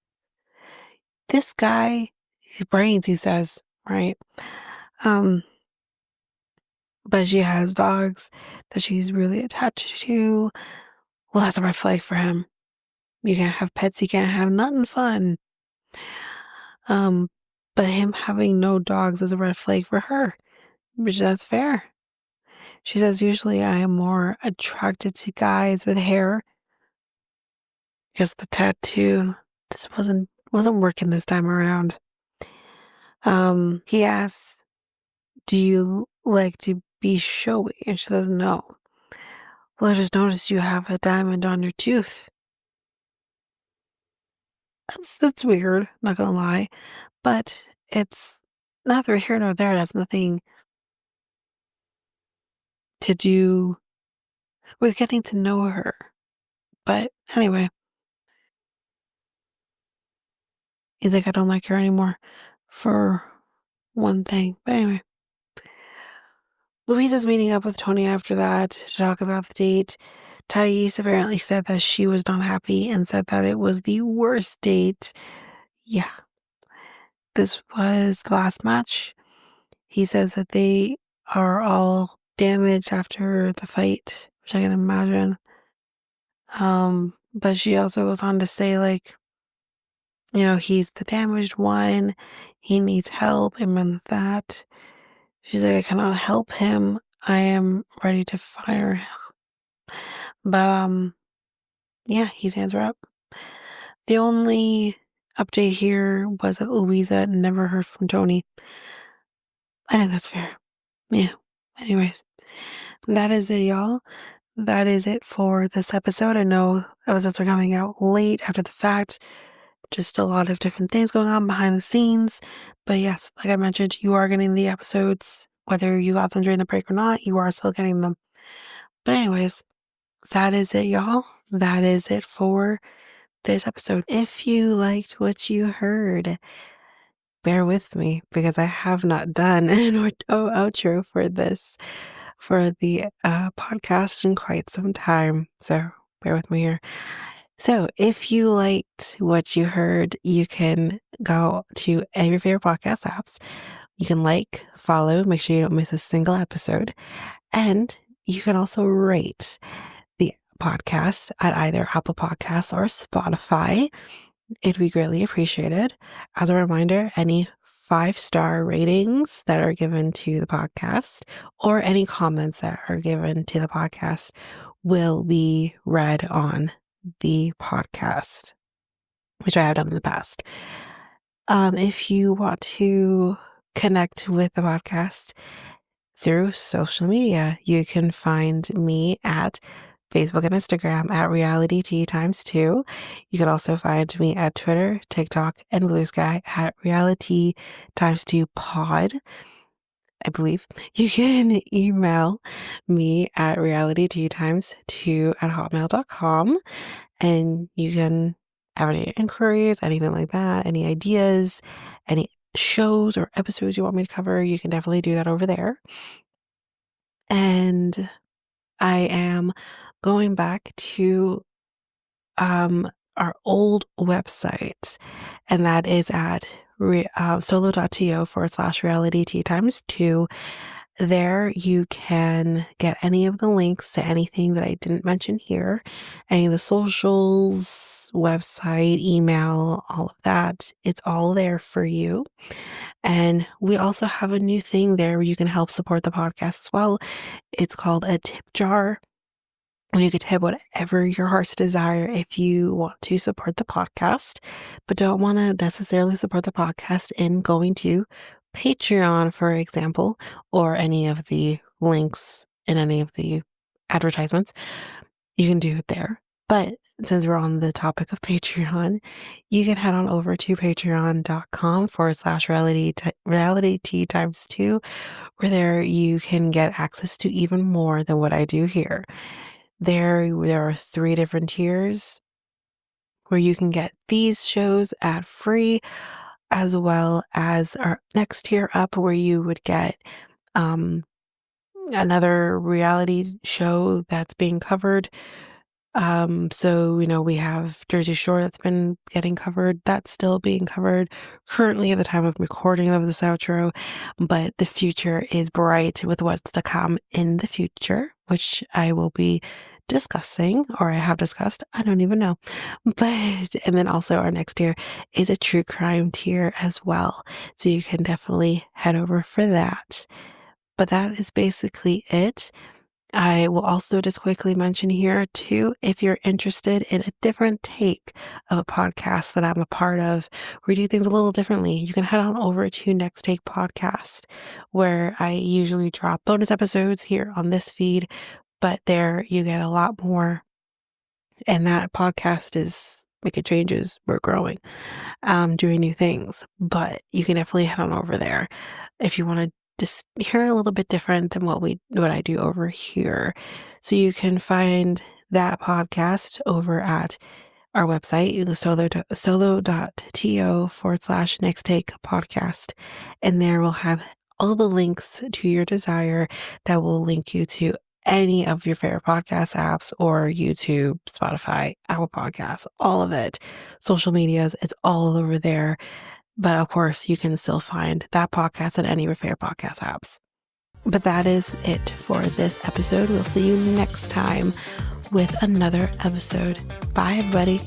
This guy, his brains, he says, right? Um, but she has dogs that she's really attached to. Well, that's a red flag for him. You can't have pets, you can't have nothing fun. Um, but him having no dogs is a red flag for her, which that's fair. She says, usually I am more attracted to guys with hair because the tattoo, this wasn't working this time around. He asks, do you like to be showy? And she says, no. Well, I just noticed you have a diamond on your tooth. That's weird, not gonna lie. But it's neither here nor there. It has nothing to do with getting to know her. But anyway, he's like, I don't like her anymore for one thing. But anyway, Louise is meeting up with Tony after that to talk about the date. Thais apparently said that she was not happy and said that it was the worst date. Yeah, this was the last match. He says that they are all damaged after the fight, which I can imagine. But she also goes on to say, like, he's the damaged one. He needs help, and that. She's like, I cannot help him. I am ready to fire him. But yeah, his hands are up. The only update here was that Louisa never heard from Tony. I think that's fair. Yeah. Anyways, that is it, y'all. That is it for this episode. I know episodes are coming out late after the fact. Just a lot of different things going on behind the scenes. But yes, like I mentioned, you are getting the episodes. Whether you got them during the break or not, you are still getting them. But anyways, that is it, y'all. That is it for this episode. If you liked what you heard, bear with me because I have not done an outro for the podcast in quite some time. So bear with me here. So if you liked what you heard, you can go to any of your favorite podcast apps. You can follow, make sure you don't miss a single episode. And you can also rate the podcast at either Apple Podcasts or Spotify. It'd be greatly appreciated. As a reminder, any 5-star ratings that are given to the podcast or any comments that are given to the podcast will be read on the podcast, which I have done in the past. If you want to connect with the podcast through social media, you can find me at Facebook and Instagram at Reality Tea times 2. You can also find me at Twitter, TikTok, and Blue Sky at Reality times 2 pod. I believe you can email me at realitytea times 2 at hotmail.com, and you can have any inquiries, anything like that, any ideas, any shows or episodes you want me to cover, you can definitely do that over there. And I am going back to our old website, and that is at solo.to/reality tea times 2. There you can get any of the links to anything that I didn't mention here, any of the socials, website, email, all of that. It's all there for you. And we also have a new thing there where you can help support the podcast as well. It's called a tip jar. And you could type whatever your heart's desire if you want to support the podcast, but don't want to necessarily support the podcast in going to Patreon, for example, or any of the links in any of the advertisements. You can do it there. But since we're on the topic of Patreon, you can head on over to patreon.com/reality tea times two, where there you can get access to even more than what I do here. There are 3 different tiers where you can get these shows ad free, as well as our next tier up where you would get um, another reality show that's being covered. So, we have Jersey Shore that's been getting covered. That's still being covered currently at the time of recording of this outro, but the future is bright with what's to come in the future, which I will be discussing, or I have discussed. I don't even know. And then also our next tier is a true crime tier as well. So you can definitely head over for that. But that is basically it. I will also just quickly mention here too, if you're interested in a different take of a podcast that I'm a part of, we do things a little differently, you can head on over to Next Take Podcast, where I usually drop bonus episodes here on this feed, but there you get a lot more. And that podcast is making changes. We're growing, doing new things, but you can definitely head on over there if you want to just hear a little bit different than what I do over here. So you can find that podcast over at our website, solo.to/next take podcast. And there we'll have all the links to your desire that will link you to any of your favorite podcast apps or YouTube, Spotify, Apple Podcasts, all of it. Social medias, it's all over there. But of course, you can still find that podcast at any of your favorite podcast apps. But that is it for this episode. We'll see you next time with another episode. Bye, everybody.